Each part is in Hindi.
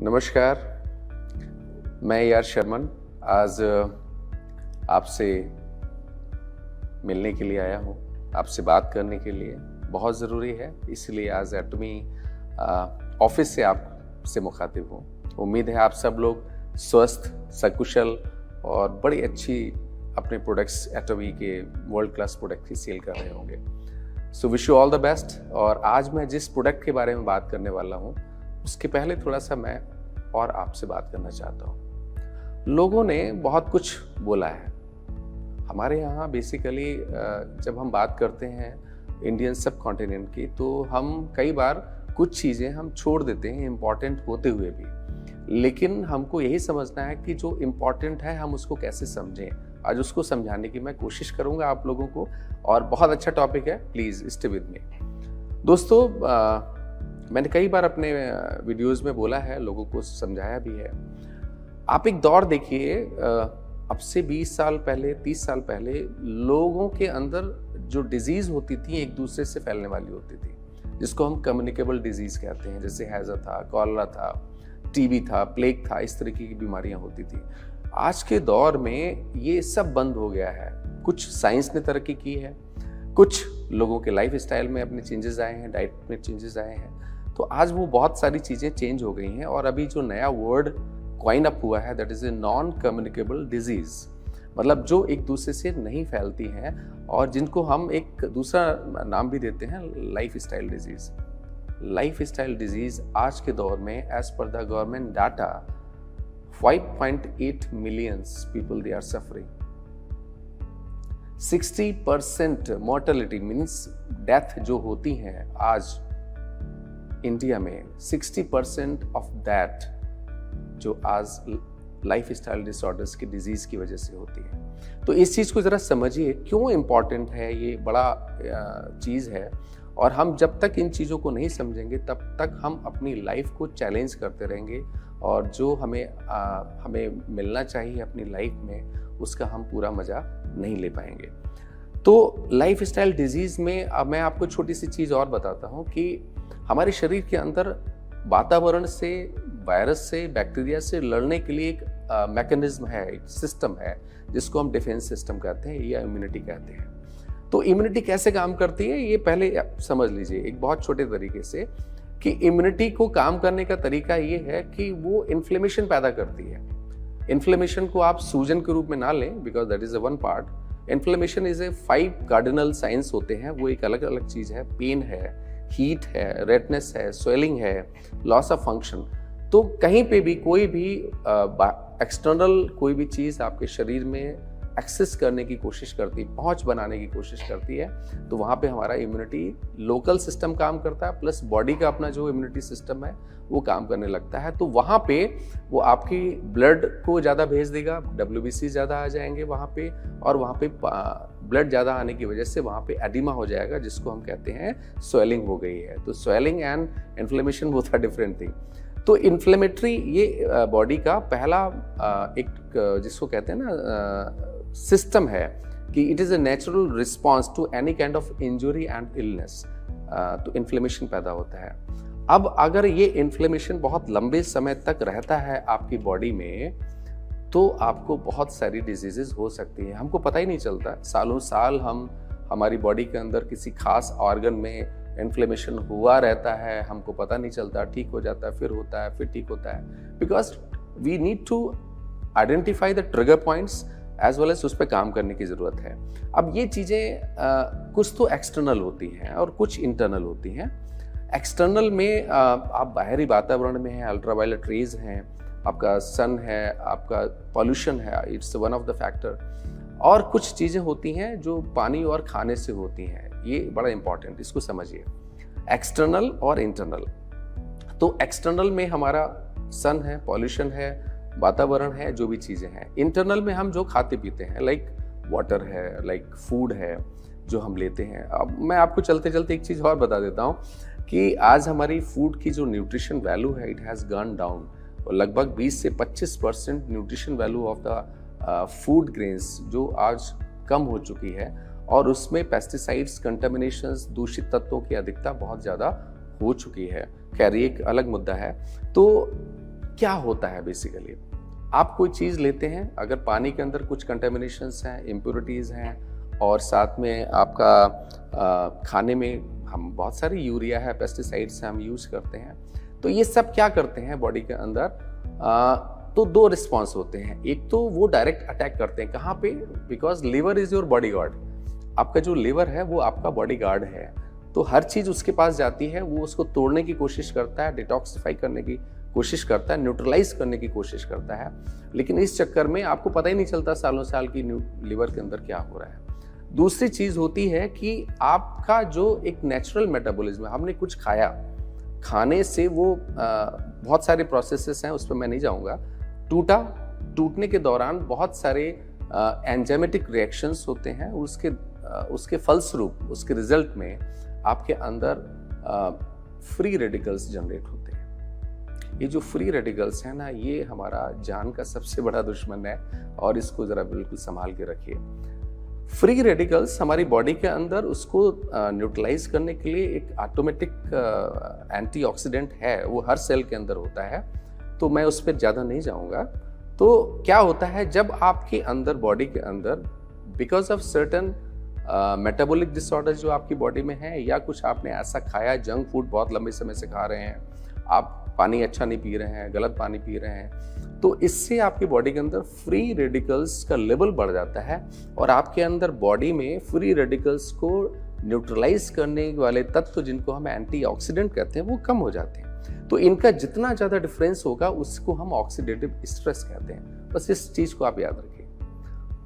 नमस्कार, मैं यार शर्मन आज आपसे मिलने के लिए आया हूँ, आपसे बात करने के लिए बहुत ज़रूरी है, इसलिए आज एटमी ऑफिस से आपसे मुखातिब हूँ। उम्मीद है आप सब लोग स्वस्थ, सकुशल और बड़ी अच्छी अपने प्रोडक्ट्स एटमी के वर्ल्ड क्लास प्रोडक्ट की सेल कर रहे होंगे। So wish you all the best. और आज मैं जिस प्रोडक्ट के बारे में बात करने वाला हूँ उसके पहले थोड़ा सा मैं और आपसे बात करना चाहता हूँ। लोगों ने बहुत कुछ बोला है हमारे यहाँ। बेसिकली जब हम बात करते हैं इंडियन सब कॉन्टिनेंट की, तो हम कई बार कुछ चीज़ें हम छोड़ देते हैं इम्पॉर्टेंट होते हुए भी, लेकिन हमको यही समझना है कि जो इम्पॉर्टेंट है हम उसको कैसे समझें। आज उसको समझाने की मैं कोशिश करूँगा आप लोगों को, और बहुत अच्छा टॉपिक है, प्लीज़ स्टे विद मी। दोस्तों, मैंने कई बार अपने वीडियोस में बोला है, लोगों को समझाया भी है। आप एक दौर देखिए, अब से 20 साल पहले, 30 साल पहले लोगों के अंदर जो डिजीज होती थी एक दूसरे से फैलने वाली होती थी, जिसको हम कम्युनिकेबल डिजीज कहते हैं। जैसे हैजा था, कॉलरा था, टीबी था, प्लेग था, इस तरीके की बीमारियां होती थी। आज के दौर में ये सब बंद हो गया है। कुछ साइंस ने तरक्की की है, कुछ लोगों के लाइफ स्टाइल में अपने चेंजेस आए हैं, डाइट में चेंजेस आए हैं, तो आज वो बहुत सारी चीज़ें चेंज हो गई हैं। और अभी जो नया वर्ड कॉइन अप हुआ है, that is a non communicable disease, मतलब जो एक दूसरे से नहीं फैलती हैं और जिनको हम एक दूसरा नाम भी देते हैं, life style disease. Life style disease आज के दौर में as per the government data 5.8 millions people they are suffering. 60% mortality means death जो होती हैं आज इंडिया में, 60% ऑफ दैट जो आज लाइफ स्टाइल डिसऑर्डर्स की डिजीज की वजह से होती है। तो इस चीज़ को ज़रा समझिए, क्यों इम्पॉर्टेंट है, ये बड़ा चीज़ है। और हम जब तक इन चीज़ों को नहीं समझेंगे तब तक हम अपनी लाइफ को चैलेंज करते रहेंगे, और जो हमें मिलना चाहिए अपनी लाइफ में उसका हम पूरा मज़ा नहीं ले पाएंगे। तो लाइफ स्टाइल डिजीज़ में अब मैं आपको छोटी सी चीज़ और बताता हूँ कि हमारे शरीर के अंदर वातावरण से, वायरस से, बैक्टीरिया से लड़ने के लिए एक मैकेनिज्म है, एक सिस्टम है, जिसको हम डिफेंस सिस्टम कहते हैं या इम्यूनिटी कहते हैं। तो इम्यूनिटी कैसे काम करती है ये पहले समझ लीजिए एक बहुत छोटे तरीके से, कि इम्यूनिटी को काम करने का तरीका ये है कि वो इन्फ्लेमेशन पैदा करती है। इन्फ्लेमेशन को आप सूजन के रूप में ना लें, because that is a one part. Inflammation is a 5 cardinal science होते हैं, वो एक अलग अलग चीज़ है। पेन है, हीट है, रेडनेस है, स्वेलिंग है, लॉस ऑफ फंक्शन। तो कहीं पे भी कोई भी एक्सटर्नल कोई भी चीज़ आपके शरीर में एक्सेस करने की कोशिश करती, पहुंच बनाने की कोशिश करती है, तो वहाँ पे हमारा इम्यूनिटी लोकल सिस्टम काम करता है, प्लस बॉडी का अपना जो इम्यूनिटी सिस्टम है वो काम करने लगता है। तो वहाँ पे वो आपकी ब्लड को ज़्यादा भेज देगा, WBC ज़्यादा आ जाएंगे वहाँ पे, और वहाँ पे ब्लड ज़्यादा आने की वजह से वहाँ पे एडिमा हो जाएगा, जिसको हम कहते हैं स्वेलिंग हो गई है। तो swelling and inflammation both are different thing. तो इन्फ्लेमेटरी ये बॉडी का पहला एक जिसको कहते हैं ना सिस्टम है, कि it is a natural response to any kind of injury and illness. तो इन्फ्लेमेशन पैदा होता है। अब अगर ये इन्फ्लेमेशन बहुत लंबे समय तक रहता है आपकी बॉडी में, तो आपको बहुत सारी डिजीजेस हो सकती हैं। हमको पता ही नहीं चलता, सालों साल हमारी बॉडी के अंदर किसी खास ऑर्गन में इन्फ्लेमेशन हुआ रहता है, हमको पता नहीं चलता, ठीक हो जाता है, फिर होता है, फिर ठीक होता है, because we need to identify the trigger points as well as उस पर काम करने की ज़रूरत है। अब ये चीज़ें कुछ तो एक्सटर्नल होती हैं और कुछ इंटरनल होती हैं। एक्सटर्नल में आप बाहरी वातावरण में हैं, अल्ट्रावायलेट रेज हैं, आपका सन है, आपका पॉल्यूशन है, it's one of the factor. और कुछ चीज़ें होती हैं जो पानी और खाने से होती हैं, ये बड़ा इंपॉर्टेंट, इसको समझिए, एक्सटर्नल और इंटरनल। तो एक्सटर्नल में हमारा सन है, पॉल्यूशन है, वातावरण है, जो भी चीज़ें हैं। इंटरनल में हम जो खाते पीते हैं, लाइक वाटर है, लाइक फूड है जो हम लेते हैं। अब मैं आपको चलते चलते एक चीज़ और बता देता हूँ कि आज हमारी फूड की जो न्यूट्रिशन वैल्यू है, इट हैज़ गॉन डाउन। और लगभग 20 से 25% nutrition value of the food grains जो आज कम हो चुकी है, और उसमें पेस्टिसाइड्स, कंटामिनेशंस, दूषित तत्वों की अधिकता बहुत ज़्यादा हो चुकी है। खैर ये एक अलग मुद्दा है। तो क्या होता है बेसिकली, आप कोई चीज़ लेते हैं, अगर पानी के अंदर कुछ कंटेमिनेशंस हैं, इम्प्योरिटीज़ हैं, और साथ में आपका खाने में हम बहुत सारी यूरिया है, पेस्टिसाइड्स हैं, हम यूज़ करते हैं, तो ये सब क्या करते हैं बॉडी के अंदर, तो दो रिस्पॉन्स होते हैं। एक तो वो डायरेक्ट अटैक करते हैं, कहाँ पे, because liver is your body guard. आपका जो लिवर है वो आपका बॉडी गार्ड है, तो हर चीज़ उसके पास जाती है, वो उसको तोड़ने की कोशिश करता है, डिटॉक्सिफाई करने की कोशिश करता है, न्यूट्रलाइज करने की कोशिश करता है। लेकिन इस चक्कर में आपको पता ही नहीं चलता सालों साल की लिवर के अंदर क्या हो रहा है। दूसरी चीज़ होती है कि आपका जो एक नेचुरल मेटाबॉलिज्म है, हमने कुछ खाया, खाने से वो बहुत सारे प्रोसेसेस हैं, उस पर मैं नहीं जाऊँगा, टूटने के दौरान बहुत सारे एंजाइमेटिक रिएक्शंस होते हैं, उसके फलस्वरूप, उसके रिजल्ट में आपके अंदर फ्री रेडिकल्स जनरेट होते हैं। ये जो फ्री रेडिकल्स हैं ना, ये हमारा जान का सबसे बड़ा दुश्मन है, और इसको ज़रा बिल्कुल संभाल के रखिए। फ्री रेडिकल्स हमारी बॉडी के अंदर उसको न्यूट्रलाइज करने के लिए एक ऑटोमेटिक एंटीऑक्सीडेंट है, वो हर सेल के अंदर होता है, तो मैं उस पर ज़्यादा नहीं जाऊँगा। तो क्या होता है, जब आपके अंदर, बॉडी के अंदर, because of certain metabolic disorder जो आपकी बॉडी में है, या कुछ आपने ऐसा खाया, जंक फूड बहुत लंबे समय से खा रहे हैं, आप पानी अच्छा नहीं पी रहे हैं, गलत पानी पी रहे हैं, तो इससे आपकी बॉडी के अंदर फ्री रेडिकल्स का लेवल बढ़ जाता है, और आपके अंदर बॉडी में फ्री रेडिकल्स को न्यूट्रलाइज करने वाले तत्व, जिनको हम एंटीऑक्सीडेंट कहते हैं, वो कम हो जाते हैं। तो इनका जितना ज़्यादा डिफरेंस होगा, उसको हम ऑक्सीडेटिव स्ट्रेस कहते हैं। बस इस चीज़ को आप याद रखिए।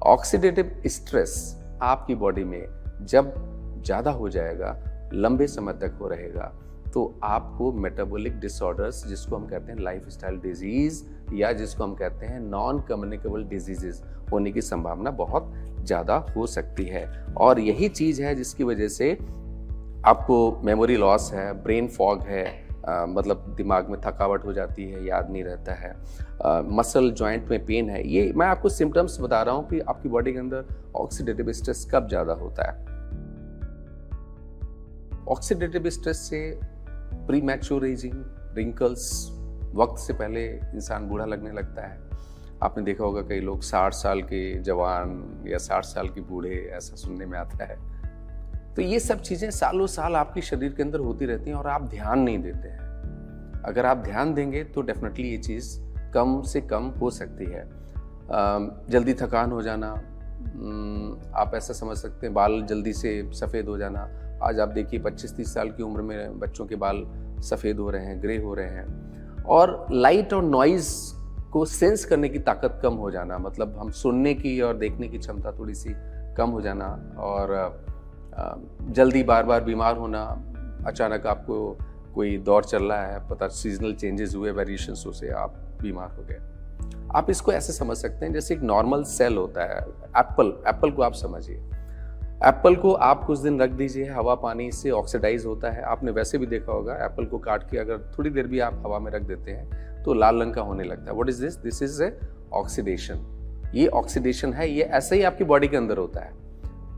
ऑक्सीडेटिव स्ट्रेस आपकी बॉडी में जब ज़्यादा हो जाएगा, लंबे समय तक हो रहेगा, तो आपको मेटाबॉलिक डिसऑर्डर्स, जिसको हम कहते हैं लाइफस्टाइल डिजीज, या जिसको हम कहते हैं नॉन कम्युनिकेबल डिजीजेस, होने की संभावना बहुत ज़्यादा हो सकती है। और यही चीज़ है जिसकी वजह से आपको मेमोरी लॉस है, ब्रेन फॉग है, मतलब दिमाग में थकावट हो जाती है, याद नहीं रहता है, मसल जॉइंट में पेन है। ये मैं आपको सिम्टम्स बता रहा हूँ कि आपकी बॉडी के अंदर ऑक्सीडेटिव स्ट्रेस कब ज़्यादा होता है। ऑक्सीडेटिव स्ट्रेस से प्री मैच्योर एजिंग, रिंकल्स, वक्त से पहले इंसान बूढ़ा लगने लगता है। आपने देखा होगा कई लोग 60 साल के जवान या 60 साल के बूढ़े, ऐसा सुनने में आता है। तो ये सब चीज़ें सालों साल आपके शरीर के अंदर होती रहती हैं, और आप ध्यान नहीं देते हैं। अगर आप ध्यान देंगे तो डेफिनेटली ये चीज़ कम से कम हो सकती है। जल्दी थकान हो जाना, आप ऐसा समझ सकते हैं, बाल जल्दी से सफ़ेद हो जाना। आज आप देखिए 25-30 साल की उम्र में बच्चों के बाल सफ़ेद हो रहे हैं, ग्रे हो रहे हैं। और लाइट और नॉइज़ को सेंस करने की ताकत कम हो जाना, मतलब हम सुनने की और देखने की क्षमता थोड़ी सी कम हो जाना, और जल्दी बार बार बीमार होना। अचानक आपको कोई दौर चल रहा है, पता सीजनल चेंजेस हुए, वेरिएशंस हो से आप बीमार हो गए। आप इसको ऐसे समझ सकते हैं जैसे एक नॉर्मल सेल होता है। एप्पल को आप समझिए, एप्पल को आप कुछ दिन रख दीजिए, हवा पानी से ऑक्सीडाइज होता है। आपने वैसे भी देखा होगा, एप्पल को काट के अगर थोड़ी देर भी आप हवा में रख देते हैं तो लाल रंग का होने लगता है। What is this? This is a oxidation. ये ऑक्सीडेशन है। ये ऐसे ही आपकी बॉडी के अंदर होता है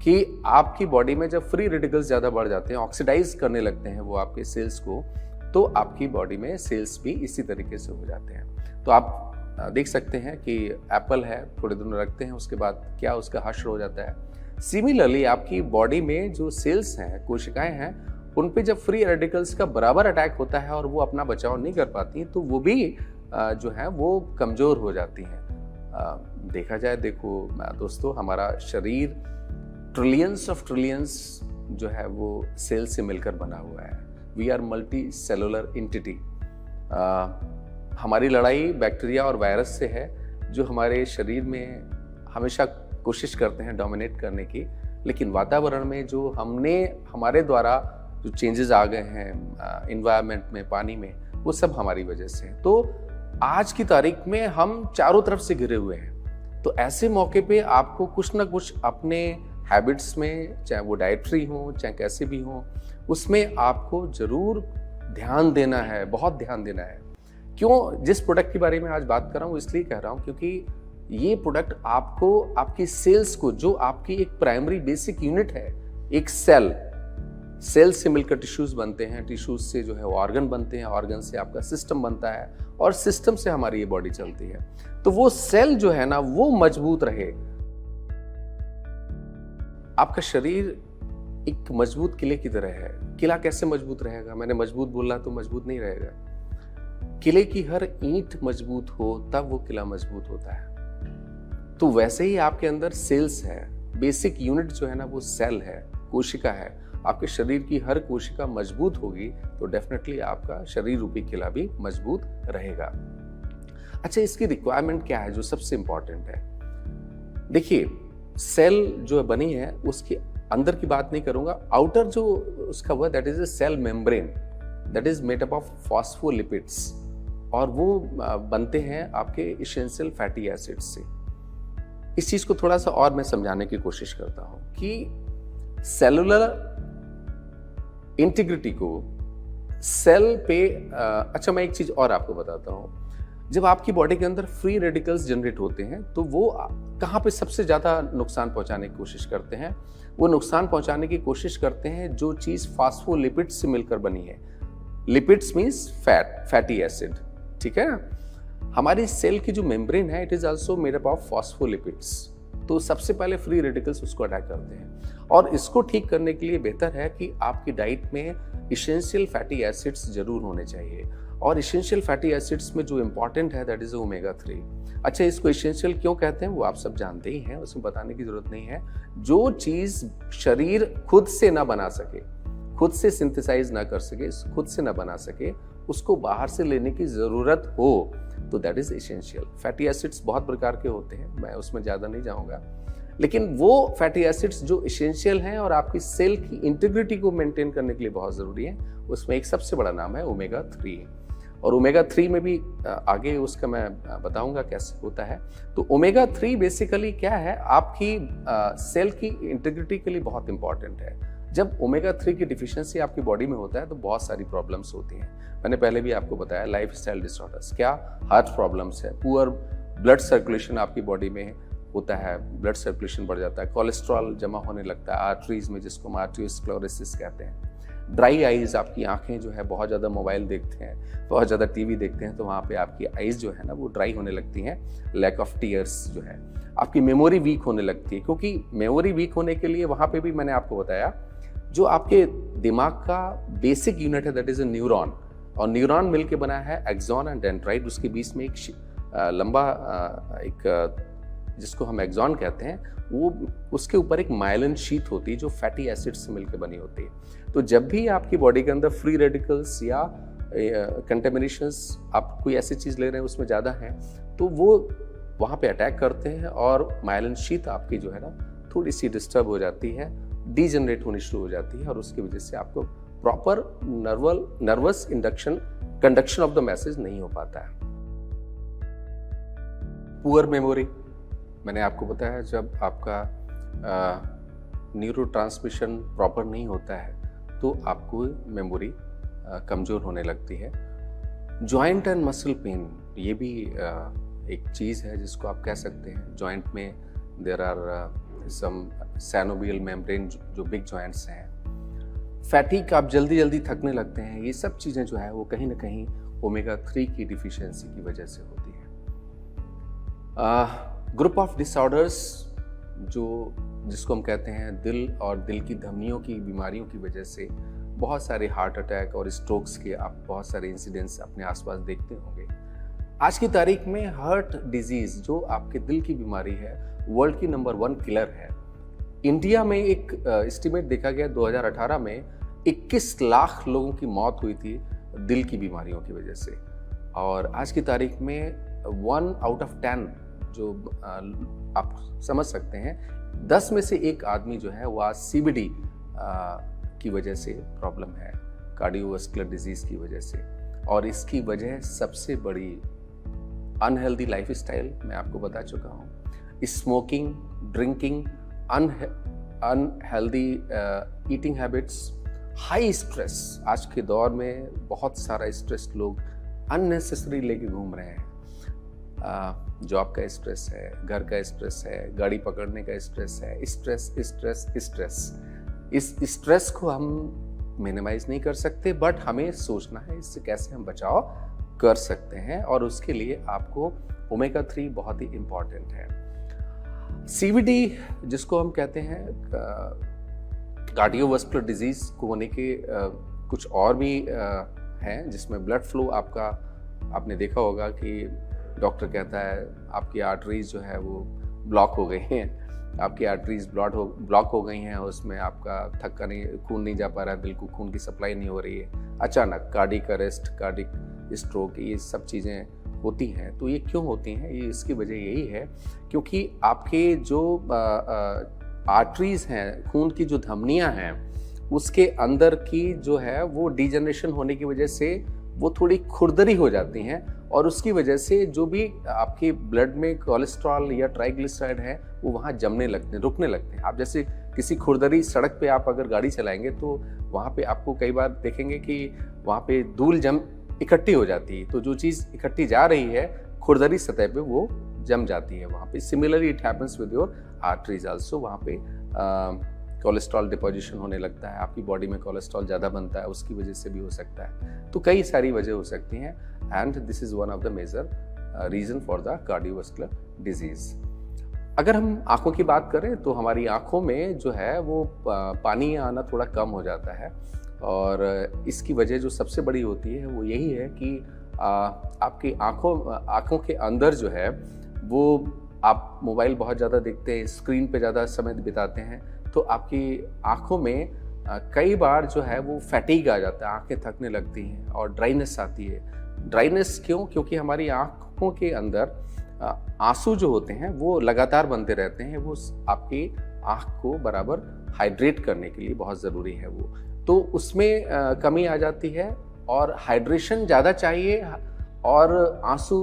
कि आपकी बॉडी में जब फ्री रेडिकल्स ज़्यादा बढ़ जाते हैं, ऑक्सीडाइज करने लगते हैं वो आपके सेल्स को, तो आपकी बॉडी में सेल्स भी इसी तरीके से हो जाते हैं। तो आप देख सकते हैं कि एप्पल है, थोड़े दिन रखते हैं, उसके बाद क्या उसका हश्र हो जाता है। सिमिलरली आपकी बॉडी में जो सेल्स हैं, कोशिकाएं हैं, उन पे जब फ्री रेडिकल्स का बराबर अटैक होता है और वो अपना बचाव नहीं कर पाती, तो वो भी जो है वो कमज़ोर हो जाती हैं। देखा जाए, देखो दोस्तों, हमारा शरीर ट्रिलियंस ऑफ ट्रिलियंस जो है वो सेल से मिलकर बना हुआ है। We are multi cellular entity. हमारी लड़ाई बैक्टीरिया और वायरस से है, जो हमारे शरीर में हमेशा कोशिश करते हैं डोमिनेट करने की, लेकिन वातावरण में जो हमारे द्वारा जो चेंजेस आ गए हैं एनवायरनमेंट में, पानी में, वो सब हमारी वजह से। तो आज की तारीख में हम चारों तरफ से घिरे हुए हैं। तो ऐसे मौके पे आपको कुछ ना कुछ अपने हैबिट्स में, चाहे वो डाइटरी हो, चाहे कैसे भी हो, उसमें आपको जरूर ध्यान देना है, बहुत ध्यान देना है। क्यों? जिस प्रोडक्ट के बारे में आज बात कर रहा हूँ इसलिए कह रहा हूँ क्योंकि ये प्रोडक्ट आपको आपकी सेल्स को, जो आपकी एक प्राइमरी बेसिक यूनिट है, एक सेल, सेल से मिलकर टिश्यूज बनते हैं, टिश्यूज से जो है ऑर्गन बनते हैं, ऑर्गन से आपका सिस्टम बनता है और सिस्टम से हमारी ये बॉडी चलती है। तो वो सेल जो है ना वो मजबूत रहे। आपका शरीर एक मजबूत किले की तरह है। किला कैसे मजबूत रहेगा? मैंने मजबूत बोला तो मजबूत नहीं रहेगा। किले की हर ईंट मजबूत हो तब वो किला मजबूत होता है। तो वैसे ही आपके अंदर सेल्स है, बेसिक यूनिट जो है ना वो सेल है, कोशिका है। आपके शरीर की हर कोशिका मजबूत होगी तो डेफिनेटली आपका शरीर रूपी किला भी मजबूत रहेगा। अच्छा, इसकी रिक्वायरमेंट क्या है जो सबसे इंपॉर्टेंट है? देखिए, सेल जो बनी है उसके अंदर की बात नहीं करूंगा, आउटर जो उसका हुआ that is a cell membrane, that is made up of phospholipids, और वो बनते हैं आपके एसेंशियल फैटी एसिड्स से। इस चीज को थोड़ा सा और मैं समझाने की कोशिश करता हूं कि सेलुलर इंटीग्रिटी को सेल पे अच्छा, मैं एक चीज और आपको बताता हूं। जब आपकी बॉडी के अंदर फ्री रेडिकल्स जनरेट होते हैं तो वो कहां पे सबसे ज्यादा नुकसान पहुंचाने की कोशिश करते हैं? वो नुकसान पहुंचाने की कोशिश करते हैं जो चीज फास्फोलिपिड्स से मिलकर बनी है। लिपिड्स मींस फैटी एसिड, ठीक है। हमारी सेल की जो मेम्ब्रेन है it is also made up of phospholipids. तो सबसे पहले फ्री रेडिकल्स उसको अटैक करते हैं, और इसको ठीक करने के लिए बेहतर है कि आपकी डाइट में एसेंशियल फैटी एसिड्स जरूर होने चाहिए। और एसेंशियल फैटी एसिड्स में जो इंपॉर्टेंट है दैट इज ओमेगा 3। अच्छा, इसको एसेंशियल क्यों कहते हैं वो आप सब जानते ही हैं, उसमें बताने की जरूरत नहीं है। जो चीज शरीर खुद से ना बना सके, खुद से सिंथेसाइज ना कर सके, खुद से ना बना सके, उसको बाहर से लेने की जरूरत हो तो that is essential. Fatty acids बहुत प्रकार के होते हैं, मैं उसमें ज्यादा नहीं जाऊंगा, लेकिन वो फैटी एसिड्स जो एसेंशियल हैं और आपकी सेल की इंटीग्रिटी को मेंटेन करने के लिए बहुत जरूरी है, उसमें एक सबसे बड़ा नाम है ओमेगा 3। और ओमेगा 3 में भी आगे उसका मैं बताऊंगा कैसे होता है। तो ओमेगा 3 बेसिकली क्या है, आपकी सेल की इंटीग्रिटी के लिए बहुत इंपॉर्टेंट है। जब ओमेगा 3 की डिफिशियंसी आपकी बॉडी में होता है तो बहुत सारी प्रॉब्लम्स होती हैं। मैंने पहले भी आपको बताया, लाइफस्टाइल डिसऑर्डर्स, क्या हार्ट प्रॉब्लम्स है, पुअर ब्लड सर्कुलेशन आपकी बॉडी में होता है, ब्लड सर्कुलेशन बढ़ जाता है, कोलेस्ट्रॉल जमा होने लगता है आर्टरीज में जिसको हम आर्टरियोस्क्लेरोसिस कहते हैं। ड्राई आईज, आपकी आंखें जो है बहुत ज़्यादा मोबाइल देखते हैं, बहुत ज़्यादा टीवी देखते हैं, तो वहाँ पे आपकी आईज जो है ना वो ड्राई होने लगती हैं। लैक ऑफ टीयर्स जो है, आपकी मेमोरी वीक होने लगती है, क्योंकि मेमोरी वीक होने के लिए वहाँ पे भी मैंने आपको बताया जो आपके दिमाग का बेसिक यूनिट है दैट इज ए न्यूरॉन, और न्यूरॉन मिलके बना है एक्सॉन एंड डेंड्राइट। उसके बीच में एक लंबा एक जिसको हम एक्सॉन कहते हैं, वो उसके ऊपर एक माइलिन शीट होती है जो फैटी एसिड से मिलकर बनी होती है। तो जब भी आपकी बॉडी के अंदर फ्री रेडिकल्स या कंटेमिनेशंस, आप कोई ऐसी चीज़ ले रहे हैं उसमें ज़्यादा है, तो वो वहाँ पे अटैक करते हैं और माइलिन शीट आपकी जो है ना थोड़ी सी डिस्टर्ब हो जाती है, डीजनरेट होनी शुरू हो जाती है, और उसकी वजह से आपको proper nervous conduction of the message नहीं हो पाता है। पुअर मेमोरी, मैंने आपको बताया जब आपका न्यूरोट्रांसमिशन प्रॉपर नहीं होता है तो आपको मेमोरी कमज़ोर होने लगती है। जॉइंट एंड मसल पेन, ये भी एक चीज़ है जिसको आप कह सकते हैं। जॉइंट में there are some synovial membrane जो बिग जॉइंट्स हैं। फैटिक, आप जल्दी जल्दी थकने लगते हैं, ये सब चीज़ें जो है वो कहीं ना कहीं ओमेगा 3 की डिफिशियंसी की वजह से होती है। ग्रुप ऑफ डिसऑर्डर्स जिसको हम कहते हैं दिल और दिल की धमनियों की बीमारियों की वजह से बहुत सारे हार्ट अटैक और स्ट्रोक्स के आप बहुत सारे इंसिडेंट्स अपने आसपास देखते होंगे। आज की तारीख में हार्ट डिजीज जो आपके दिल की बीमारी है वर्ल्ड की नंबर 1 किलर है। इंडिया में एक एस्टिमेट देखा गया 2018 में 21 लाख लोगों की मौत हुई थी दिल की बीमारियों की वजह से। और आज की तारीख में 1 आउट ऑफ 10 जो आप समझ सकते हैं 10 में से एक आदमी जो है वह सीबीडी की वजह से प्रॉब्लम है, कार्डियोवास्कुलर डिजीज की वजह से। और इसकी वजह सबसे बड़ी अनहेल्दी लाइफस्टाइल मैं आपको बता चुका हूँ। Smoking, drinking, unhealthy eating habits, high stress. आज के दौर में बहुत सारा स्ट्रेस लोग अननेसेसरी लेके घूम रहे हैं। जॉब का स्ट्रेस है, घर का स्ट्रेस है, गाड़ी पकड़ने का स्ट्रेस है, स्ट्रेस स्ट्रेस स्ट्रेस। इस स्ट्रेस को हम मिनिमाइज नहीं कर सकते, बट हमें सोचना है इससे कैसे हम बचाव कर सकते हैं, और उसके लिए आपको ओमेगा 3 बहुत ही इम्पॉर्टेंट है। सीवीडी जिसको हम कहते हैं, कार्डियोवास्कुलर डिजीज को होने के कुछ और भी हैं, जिसमें ब्लड फ्लो आपका, आपने देखा होगा कि डॉक्टर कहता है आपकी आर्टरीज जो है वो ब्लॉक हो गई हैं, आपकी आर्टरीज ब्लॉक हो गई हैं, उसमें आपका थक्का नहीं, खून नहीं जा पा रहा है, बिल्कुल खून की सप्लाई नहीं हो रही है, अचानक कार्डिक अरेस्ट, कार्डिक स्ट्रोक, ये सब चीज़ें होती हैं। तो ये क्यों होती हैं? ये इसकी वजह यही है क्योंकि आपके जो आर्टरीज हैं, खून की जो धमनियां हैं, उसके अंदर की जो है वो डिजनरेशन होने की वजह से वो थोड़ी खुरदरी हो जाती हैं, और उसकी वजह से जो भी आपके ब्लड में कोलेस्ट्रॉल या ट्राइग्लिसराइड है वो वहाँ जमने लगते हैं, रुकने लगते हैं। आप जैसे किसी खुरदरी सड़क पे आप अगर गाड़ी चलाएंगे तो वहाँ पे आपको कई बार देखेंगे कि वहाँ पे धूल जम इकट्ठी हो जाती है, तो जो चीज़ इकट्ठी जा रही है खुरदरी सतह पे वो जम जाती है वहाँ पे। Similarly it happens with your arteries also, वहाँ पे कोलेस्ट्रॉल डिपोजिशन होने लगता है, आपकी बॉडी में कोलेस्ट्रॉल ज़्यादा बनता है, उसकी वजह से भी हो सकता है। तो कई सारी वजह हो सकती हैं, and this is one of the major reason for the cardiovascular disease. अगर हम आँखों की बात करें तो हमारी आँखों में जो है वो पानी आना थोड़ा कम हो जाता है, और इसकी वजह जो सबसे बड़ी होती है वो यही है कि आपकी आँखों के अंदर जो है वो आप मोबाइल बहुत ज़्यादा देखते हैं, स्क्रीन पे ज़्यादा समय बिताते हैं, तो आपकी आँखों में कई बार जो है वो फैटीग आ जाता है, आँखें थकने लगती हैं और ड्राइनेस आती है। ड्राइनेस क्यों? क्योंकि हमारी आँखों के अंदर आंसू जो होते हैं वो लगातार बनते रहते हैं, वो आपकी आँख को बराबर हाइड्रेट करने के लिए बहुत ज़रूरी है वो, तो उसमें कमी आ जाती है, और हाइड्रेशन ज़्यादा चाहिए, और आंसू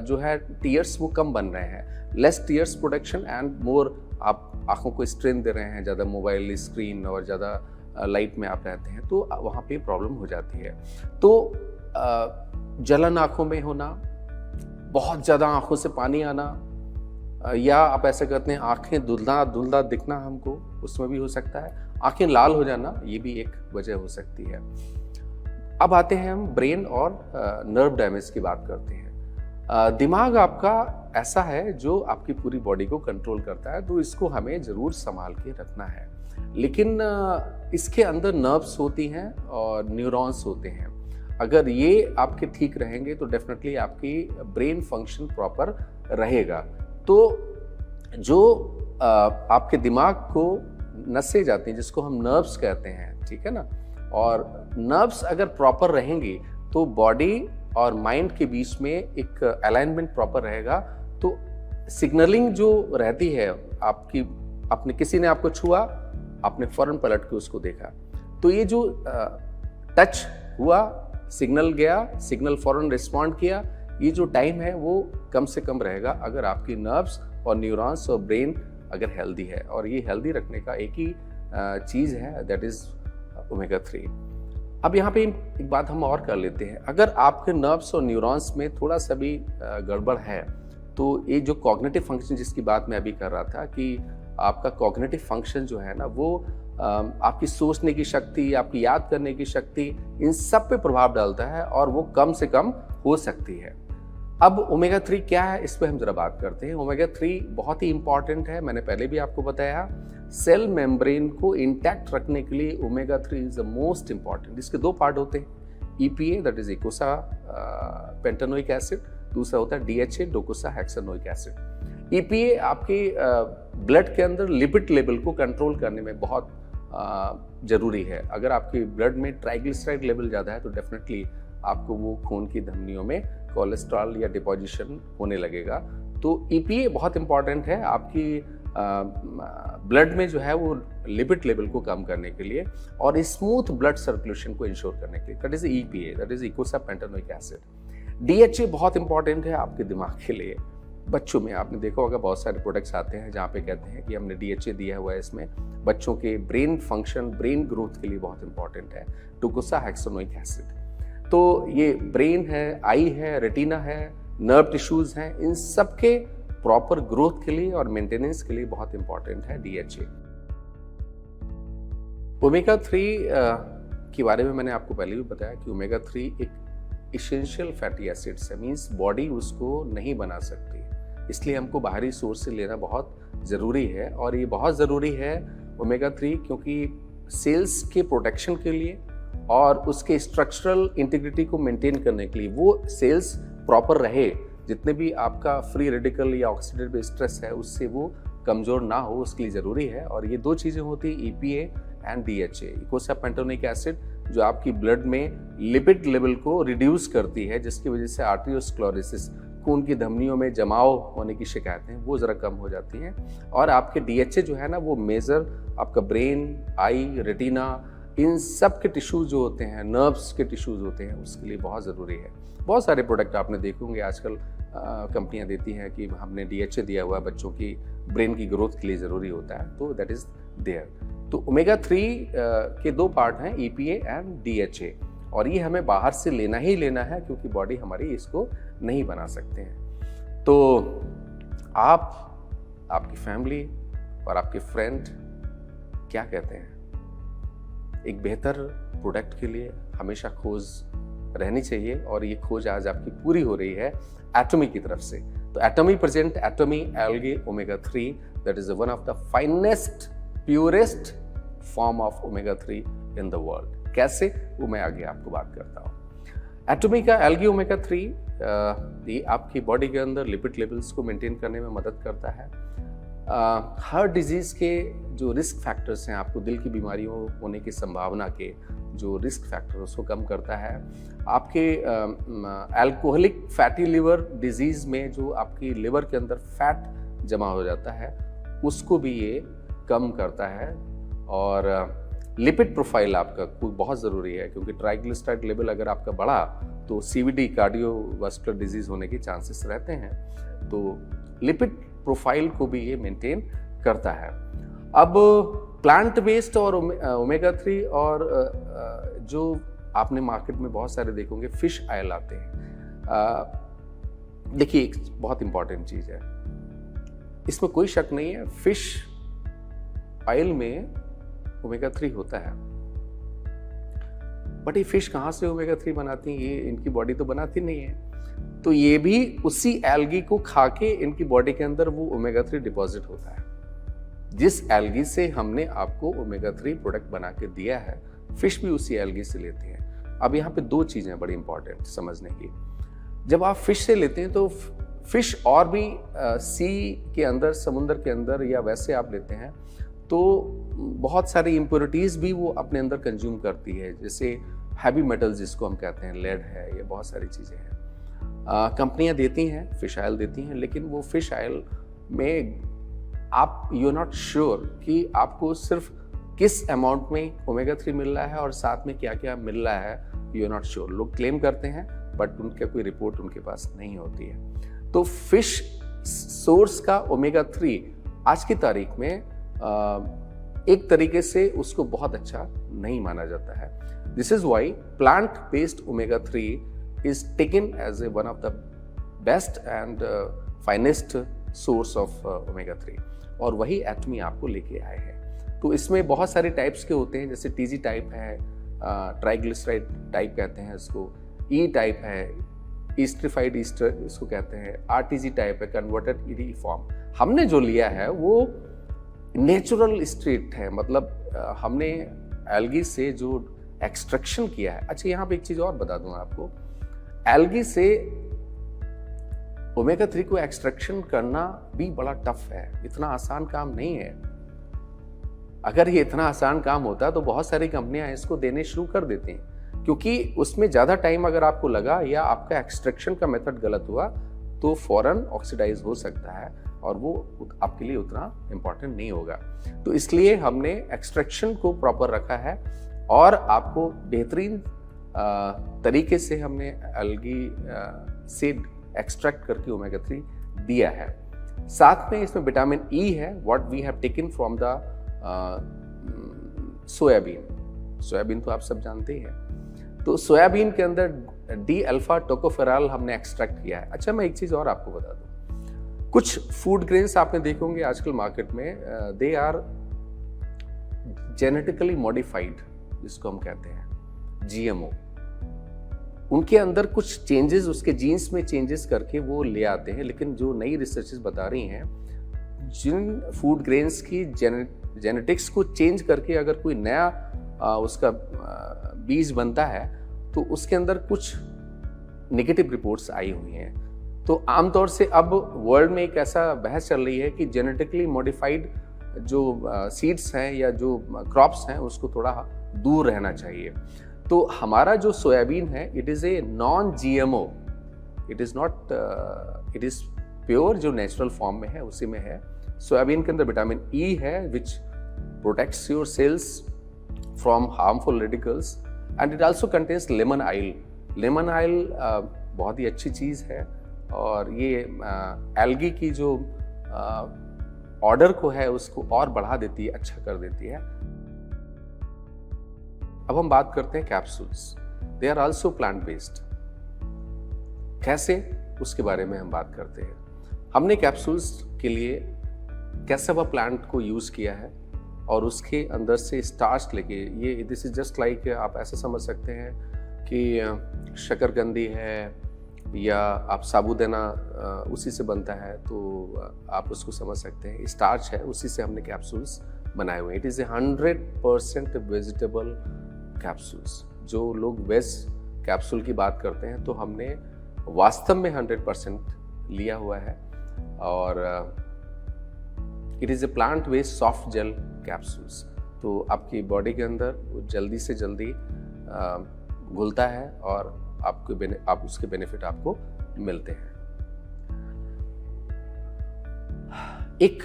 जो है टीयर्स वो कम बन रहे हैं, less tears production and more, आप आँखों को स्ट्रेन दे रहे हैं, ज़्यादा मोबाइल स्क्रीन और ज़्यादा लाइट में आप रहते हैं, तो वहाँ पे प्रॉब्लम हो जाती है। तो जलन आँखों में होना, बहुत ज़्यादा आँखों से पानी आना, या आप ऐसा करते हैं आँखें धुंधला दिखना हमको, उसमें भी हो सकता है। आँखें लाल हो जाना, ये भी एक वजह हो सकती है। अब आते हैं हम ब्रेन और नर्व डैमेज की बात करते हैं। दिमाग आपका ऐसा है जो आपकी पूरी बॉडी को कंट्रोल करता है, तो इसको हमें ज़रूर संभाल के रखना है, लेकिन इसके अंदर नर्व्स होती हैं और न्यूरॉन्स होते हैं। अगर ये आपके ठीक रहेंगे तो डेफिनेटली आपकी ब्रेन फंक्शन प्रॉपर रहेगा। तो जो आपके दिमाग को नसें जाती हैं, जिसको हम नर्व्स कहते हैं, ठीक है ना, और नर्व्स अगर प्रॉपर रहेंगी तो बॉडी और माइंड के बीच में एक अलाइनमेंट प्रॉपर रहेगा, तो सिग्नलिंग जो रहती है आपकी, आपने किसी ने आपको छुआ, आपने फौरन पलट के उसको देखा, तो ये जो टच हुआ, सिग्नल गया, सिग्नल फौरन रिस्पॉन्ड किया, ये जो टाइम है वो कम से कम रहेगा अगर आपकी नर्व्स और न्यूरॉन्स और ब्रेन अगर हेल्दी है, और ये हेल्दी रखने का एक ही चीज़ है, दैट इज़ ओमेगा 3। अब यहाँ पे एक बात हम और कर लेते हैं, अगर आपके नर्व्स और न्यूरॉन्स में थोड़ा सा भी गड़बड़ है, तो ये जो कॉग्निटिव फंक्शन जिसकी बात मैं अभी कर रहा था कि आपका कॉग्निटिव फंक्शन जो है ना, वो आपकी सोचने की शक्ति, आपकी याद करने की शक्ति, इन सब पे प्रभाव डालता है, और वो कम से कम हो सकती है। अब ओमेगा 3 क्या है, इस पर हम जरा बात करते हैं। ओमेगा 3 बहुत ही इंपॉर्टेंट है, मैंने पहले भी आपको बताया। सेल मेम्ब्रेन को इंटैक्ट रखने के लिए omega 3 is the most important. इसके दो पार्ट होते हैं, EPA that is eicosapentaenoic acid, दूसरा होता है DHA डोकोसा हेक्सानोइक एसिड। EPA आपके ब्लड के अंदर लिपिड लेवल को कंट्रोल करने में बहुत जरूरी है। अगर आपके ब्लड में ट्राइग्लिसराइड लेवल ज़्यादा है तो डेफिनेटली आपको वो खून की धमनियों में कोलेस्ट्रॉल या डिपोजिशन होने लगेगा। तो EPA बहुत इंपॉर्टेंट है आपकी ब्लड में जो है वो लिपिड लेवल को कम करने के लिए और स्मूथ ब्लड सर्कुलेशन को इंश्योर करने के लिए, that is EPA, that is eicosapentaenoic acid. DHA बहुत इंपॉर्टेंट है आपके दिमाग के लिए। बच्चों में आपने देखा होगा बहुत सारे प्रोडक्ट्स आते हैं जहाँ पे कहते हैं कि हमने DHA दिया हुआ है इसमें, बच्चों के ब्रेन फंक्शन, ब्रेन ग्रोथ के लिए बहुत इंपॉर्टेंट है डोकोसा हेक्सानोइक एसिड। तो ये ब्रेन है, आई है, रेटिना है, नर्व टिश्यूज हैं, इन सब के प्रॉपर ग्रोथ के लिए और मेंटेनेंस के लिए बहुत इंपॉर्टेंट है DHA। ओमेगा 3 के बारे में मैंने आपको पहले भी बताया कि ओमेगा 3 एक इसेंशियल फैटी एसिड्स है, मीन्स बॉडी उसको नहीं बना सकती, इसलिए हमको बाहरी सोर्स से लेना बहुत ज़रूरी है। और ये बहुत ज़रूरी है ओमेगा 3 क्योंकि सेल्स के प्रोटेक्शन के लिए और उसके स्ट्रक्चरल इंटीग्रिटी को मेंटेन करने के लिए, वो सेल्स प्रॉपर रहे, जितने भी आपका फ्री रेडिकल या ऑक्सीडेटिव स्ट्रेस है उससे वो कमज़ोर ना हो, उसके लिए ज़रूरी है। और ये दो चीज़ें होती हैं, EPA एंड DHA, इकोसापेंटोनिक एसिड, जो आपकी ब्लड में लिपिड लेवल को रिड्यूस करती है, जिसकी वजह से आर्टेरियोस्क्लेरोसिस, खून की धमनियों में जमाव होने की शिकायतें वो ज़रा कम हो जाती हैं। और आपके DHA जो है ना, वो मेजर आपका ब्रेन, आई, रेटिना, इन सब के टिश्यूज जो होते हैं, नर्व्स के टिश्यूज होते हैं, उसके लिए बहुत ज़रूरी है। बहुत सारे प्रोडक्ट आपने देखे होंगे आजकल कंपनियां देती हैं कि हमने DHA दिया हुआ है, बच्चों की ब्रेन की ग्रोथ के लिए ज़रूरी होता है, तो दैट इज़ देयर। तो ओमेगा 3 के दो पार्ट हैं, EPA एंड DHA, और ये हमें बाहर से लेना ही लेना है क्योंकि बॉडी हमारी इसको नहीं बना सकते हैं। तो आप, आपकी फैमिली और आपके फ्रेंड क्या कहते हैं? एक बेहतर प्रोडक्ट के लिए हमेशा खोज रहनी चाहिए, और ये खोज आज आपकी पूरी हो रही है एटमी की तरफ से। तो एटमी प्रेजेंट एटमी algae omega 3, that is one of the finest purest form of omega 3 in the world. कैसे, वो मैं आगे आपको बात करता हूँ। एटमी का एल्गी ओमेगा 3 ये आपकी बॉडी के अंदर लिपिड लेवल्स को मेंटेन करने में मदद करता है। हार्ट डिजीज़ के जो रिस्क फैक्टर्स हैं, आपको दिल की बीमारियों होने की संभावना के जो रिस्क फैक्टर उसको कम करता है। आपके अल्कोहलिक फैटी लिवर डिजीज़ में जो आपकी लिवर के अंदर फैट जमा हो जाता है उसको भी ये कम करता है। और लिपिड प्रोफाइल आपका बहुत ज़रूरी है क्योंकि ट्राइग्लिसराइड लेवल अगर आपका बढ़ा तो CVD, कार्डियोवास्कुलर डिजीज़ होने के चांसेस रहते हैं। तो लिपिड प्रोफाइल को भी ये मेंटेन करता है। अब प्लांट बेस्ड और ओमेगा 3 और जो आपने मार्केट में बहुत सारे देखोगे फिश ऑयल आते हैं। देखिए, एक बहुत इंपॉर्टेंट चीज़ है, इसमें कोई शक नहीं है, फिश ऑयल में ओमेगा 3 होता है, बट ये फिश कहाँ से ओमेगा 3 बनाती हैं? ये इनकी बॉडी तो बनाती नहीं है, तो ये भी उसी एल्गी को खा के इनकी बॉडी के अंदर वो ओमेगा 3 डिपॉजिट होता है। जिस एल्गी से हमने आपको ओमेगा 3 प्रोडक्ट बना के दिया है, फिश भी उसी एल्गी से लेते हैं। अब यहाँ पे दो चीज़ें बड़ी इंपॉर्टेंट समझने की। जब आप फिश से लेते हैं तो फिश और भी सी के अंदर, समुद्र के अंदर या वैसे आप लेते हैं तो बहुत सारी इम्प्योरिटीज़ भी वो अपने अंदर कंज्यूम करती है, जैसे हैवी मेटल्स जिसको हम कहते हैं, लेड है, ये बहुत सारी चीज़ें हैं। कंपनियां देती हैं, फिश ऑयल देती हैं, लेकिन वो फिश ऑयल में आप यू नॉट श्योर कि आपको सिर्फ किस अमाउंट में ओमेगा 3 मिल रहा है और साथ में क्या क्या मिल रहा है, यू नॉट श्योर। लोग क्लेम करते हैं बट उनका कोई रिपोर्ट उनके पास नहीं होती है। तो फिश सोर्स का ओमेगा 3 आज की तारीख में एक तरीके से उसको बहुत अच्छा नहीं माना जाता है। This is why plant based omega 3 is taken as a one of the best and finest source of omega 3, और वही एटमी आपको लेके आए हैं। तो इसमें बहुत सारे टाइप्स के होते हैं, जैसे TG टाइप है, ट्राइग्लिसराइड टाइप कहते हैं इसको, E टाइप है, ईस्ट्रिफाइड ईस्टर इसको कहते हैं, RTG टाइप है, कन्वर्टेड ED फॉर्म। हमने जो लिया है वो नेचुरल स्ट्रेट है, मतलब हमने एल्गी से जो एक्सट्रैक्शन किया है। अच्छा, यहाँ पे एक चीज़ और बता दूँ आपको, एल्गी से ओमेगा 3 को एक्सट्रैक्शन करना भी बड़ा टफ है, इतना आसान काम नहीं है। अगर ये इतना आसान काम होता तो बहुत सारी कंपनियां इसको देने शुरू कर देती हैं, क्योंकि उसमें ज़्यादा टाइम अगर आपको लगा या आपका एक्सट्रैक्शन का मेथड गलत हुआ तो फौरन ऑक्सीडाइज हो सकता है और वो आपके लिए उतना इम्पॉर्टेंट नहीं होगा। तो इसलिए हमने एक्सट्रैक्शन को प्रॉपर रखा है और आपको बेहतरीन तरीके से हमने एल्गी से एक्सट्रैक्ट करके ओमेगा 3 दिया है। साथ में इसमें विटामिन E है, what we have taken from the soybean. Soybean तो आप सब जानते ही हैं। तो सोयाबीन के अंदर D-अल्फा टोकोफेरॉल हमने एक्सट्रैक्ट किया है। अच्छा, मैं एक चीज़ और आपको बता दूं, कुछ फूड ग्रेन्स आपने देखे होंगे आजकल मार्केट में, दे आर जेनेटिकली मॉडिफाइड, जिसको हम कहते हैं। GMO, उनके अंदर कुछ चेंजेस, उसके जीन्स में चेंजेस करके वो ले आते हैं। लेकिन जो नई रिसर्चेस बता रही हैं, जिन फूड ग्रेन्स की जेनेटिक्स को चेंज करके अगर कोई नया उसका बीज बनता है तो उसके अंदर कुछ नेगेटिव रिपोर्ट्स आई हुई हैं। तो आमतौर से अब वर्ल्ड में एक ऐसा बहस चल रही है कि जेनेटिकली मॉडिफाइड जो सीड्स हैं या जो क्रॉप्स हैं उसको थोड़ा दूर रहना चाहिए। तो हमारा जो सोयाबीन है, it is a non GMO, it is not, it is pure, जो नेचुरल फॉर्म में है उसी में है। सोयाबीन के अंदर विटामिन E है which protects your cells from harmful radicals, and it also contains lemon oil. Lemon oil बहुत ही अच्छी चीज़ है और ये एल्गी की जो ऑर्डर को है उसको और बढ़ा देती है, अच्छा कर देती है। अब हम बात करते हैं capsules. They are also plant based. कैसे, उसके बारे में हम बात करते हैं। हमने कैप्सूल्स के लिए कैसेवा प्लांट को यूज़ किया है और उसके अंदर से स्टार्च लेके, ये दिस इज जस्ट लाइक, आप ऐसे समझ सकते हैं कि शकरकंदी है या आप साबूदाना उसी से बनता है, तो आप उसको समझ सकते हैं। स्टार्च है, उसी से हमने कैप्सूल्स बनाए हुए हैं। It is 100% vegetable capsules. जो लोग वेज कैप्सूल की बात करते हैं तो हमने वास्तव में 100% लिया हुआ है। और it is a plant based soft gel capsules. तो आपकी बॉडी के अंदर वो जल्दी से जल्दी घुलता है और आप उसके बेनिफिट आपको मिलते हैं। एक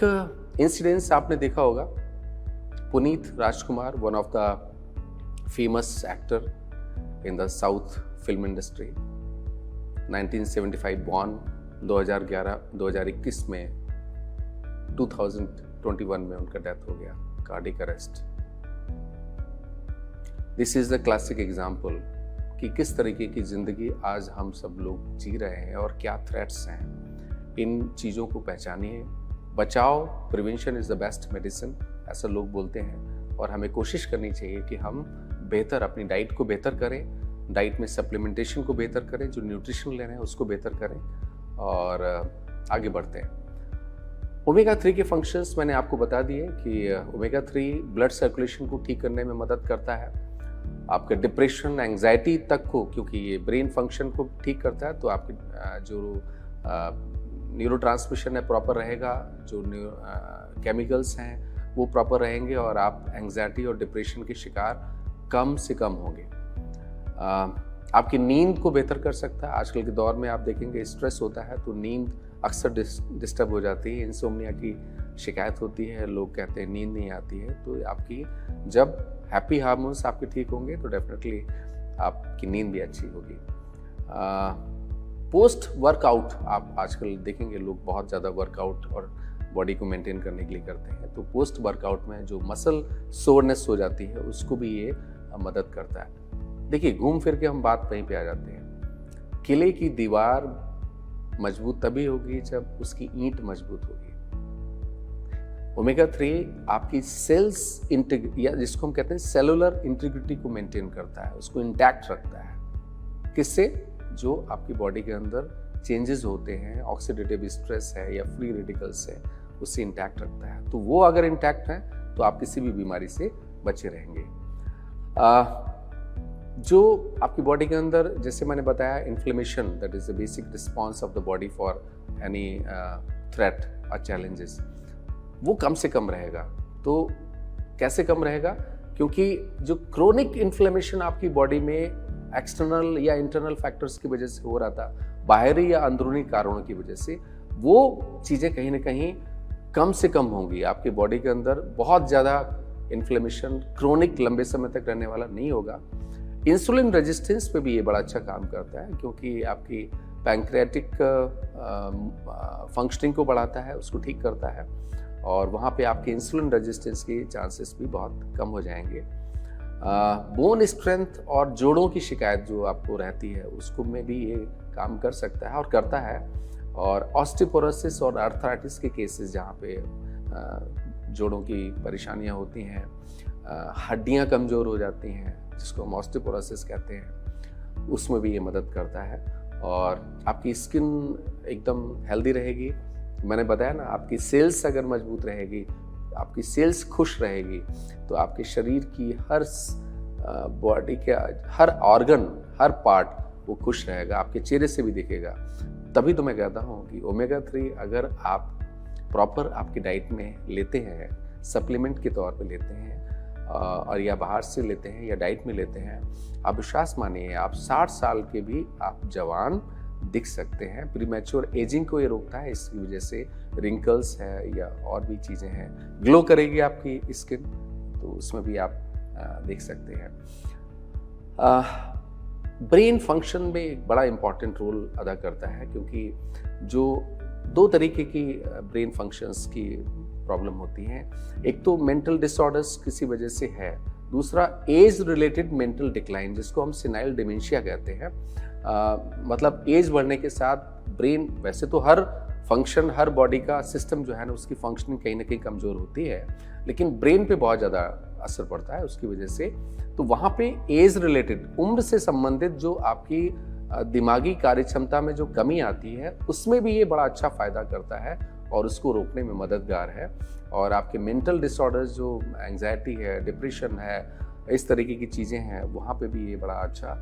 इंसिडेंस आपने देखा होगा, Puneeth Rajkumar, one of the famous actor in the south film industry, 1975 born, 2021 में 2021 में उनका डेथ हो गया, cardiac arrest. This is the classic example कि किस तरीके की जिंदगी आज हम सब लोग जी रहे हैं और क्या थ्रेट्स हैं। इन चीज़ों को पहचानिए, बचाओ, prevention is the best medicine, ऐसा लोग बोलते हैं। और हमें कोशिश करनी चाहिए कि हम बेहतर अपनी डाइट को बेहतर करें, डाइट में सप्लीमेंटेशन को बेहतर करें, जो न्यूट्रिशन ले रहे हैं उसको बेहतर करें और आगे बढ़ते हैं। ओमेगा 3 के फंक्शंस मैंने आपको बता दिए कि ओमेगा 3 ब्लड सर्कुलेशन को ठीक करने में मदद करता है, आपके डिप्रेशन, एंग्जाइटी तक को, क्योंकि ये ब्रेन फंक्शन को ठीक करता है, तो आपके जो न्यूरो ट्रांसमिशन है प्रॉपर रहेगा, जो केमिकल्स हैं वो प्रॉपर रहेंगे और आप एंग्जाइटी और डिप्रेशन के शिकार कम से कम होंगे। आपकी नींद को बेहतर कर सकता है। आजकल के दौर में आप देखेंगे स्ट्रेस होता है तो नींद अक्सर डिस्टर्ब हो जाती है, इंसोम्निया की शिकायत होती है, लोग कहते हैं नींद नहीं आती है। तो आपकी जब हैप्पी हार्मोन्स आपके ठीक होंगे तो डेफिनेटली आपकी नींद भी अच्छी होगी। पोस्ट वर्कआउट, आप आजकल देखेंगे लोग बहुत ज़्यादा वर्कआउट और बॉडी को मेंटेन करने के लिए करते हैं, तो पोस्ट वर्कआउट में जो मसल सोरनेस हो जाती है उसको भी ये मदद करता है। देखिए, घूम फिर के हम बात वहीं पे आ जाते हैं। किले की दीवार मजबूत तभी होगी जब उसकी ईंट मजबूत होगी। ओमेगा 3 आपकी सेल्स या जिसको हम कहते हैं सेलुलर इंटीग्रिटी को मेंटेन करता है, उसको इंटैक्ट रखता है। किससे? जो आपकी बॉडी के अंदर चेंजेस होते हैं, ऑक्सीडेटिव स्ट्रेस है या फ्री रेडिकल्स है, उससे इंटैक्ट रखता है। तो वो अगर इंटैक्ट है तो आप किसी भी बीमारी से बचे रहेंगे। जो आपकी बॉडी के अंदर, जैसे मैंने बताया, inflammation, that is the basic response of the body for any threat और चैलेंजेस, वो कम से कम रहेगा। तो कैसे कम रहेगा? क्योंकि जो क्रोनिक इन्फ्लेमेशन आपकी बॉडी में एक्सटर्नल या इंटरनल फैक्टर्स की वजह से हो रहा था, बाहरी या अंदरूनी कारणों की वजह से, वो चीज़ें कहीं ना कहीं कम से कम होंगी। आपकी बॉडी के अंदर बहुत ज़्यादा इन्फ्लेमेशन क्रोनिक लंबे समय तक रहने वाला नहीं होगा। इंसुलिन रेजिस्टेंस पे भी ये बड़ा अच्छा काम करता है, क्योंकि आपकी पैंक्रियाटिक फंक्शनिंग को बढ़ाता है, उसको ठीक करता है, और वहाँ पे आपके इंसुलिन रेजिस्टेंस के चांसेस भी बहुत कम हो जाएंगे। बोन स्ट्रेंथ और जोड़ों की शिकायत जो आपको रहती है उसको में भी ये काम कर सकता है और करता है। और ऑस्टियोपोरोसिस और आर्थराइटिस के केसेस जहाँ पे जोड़ों की परेशानियाँ होती हैं, हड्डियाँ कमज़ोर हो जाती हैं, जिसको हम ऑस्टियोपोरोसिस कहते हैं, उसमें भी ये मदद करता है। और आपकी स्किन एकदम हेल्दी रहेगी। मैंने बताया ना, आपकी सेल्स अगर मजबूत रहेगी, आपकी सेल्स खुश रहेगी, तो आपके शरीर की हर बॉडी के हर ऑर्गन, हर पार्ट वो खुश रहेगा, आपके चेहरे से भी दिखेगा। तभी तो मैं कहता हूँ कि ओमेगा 3 अगर आप प्रॉपर आपकी डाइट में लेते हैं, सप्लीमेंट के तौर पे लेते हैं, और या बाहर से लेते हैं या डाइट में लेते हैं, आप विश्वास मानिए आप 60 साल के भी आप जवान दिख सकते हैं। प्रीमैच्योर एजिंग को ये रोकता है, इसकी वजह से रिंकल्स है या और भी चीज़ें हैं, ग्लो करेगी आपकी स्किन, तो उसमें भी आप देख सकते हैं। ब्रेन फंक्शन में एक बड़ा इंपॉर्टेंट रोल अदा करता है, क्योंकि जो 2 तरीके की ब्रेन फंक्शंस की प्रॉब्लम होती हैं। एक तो मेंटल डिसऑर्डर्स किसी वजह से है, दूसरा एज रिलेटेड मेंटल डिक्लाइन, जिसको हम सेनाइल डिमेंशिया कहते हैं। मतलब एज बढ़ने के साथ ब्रेन, वैसे तो हर फंक्शन, हर बॉडी का सिस्टम जो है ना, उसकी फंक्शनिंग कहीं ना कहीं कमज़ोर होती है, लेकिन ब्रेन पे बहुत ज़्यादा असर पड़ता है उसकी वजह से। तो वहाँ पे एज रिलेटेड, उम्र से संबंधित जो आपकी दिमागी कार्यक्षमता में जो कमी आती है, उसमें भी ये बड़ा अच्छा फ़ायदा करता है और उसको रोकने में मददगार है। और आपके मेंटल डिसऑर्डर्स, जो एंग्जाइटी है, डिप्रेशन है, इस तरीके की चीज़ें हैं, वहाँ पे भी ये बड़ा अच्छा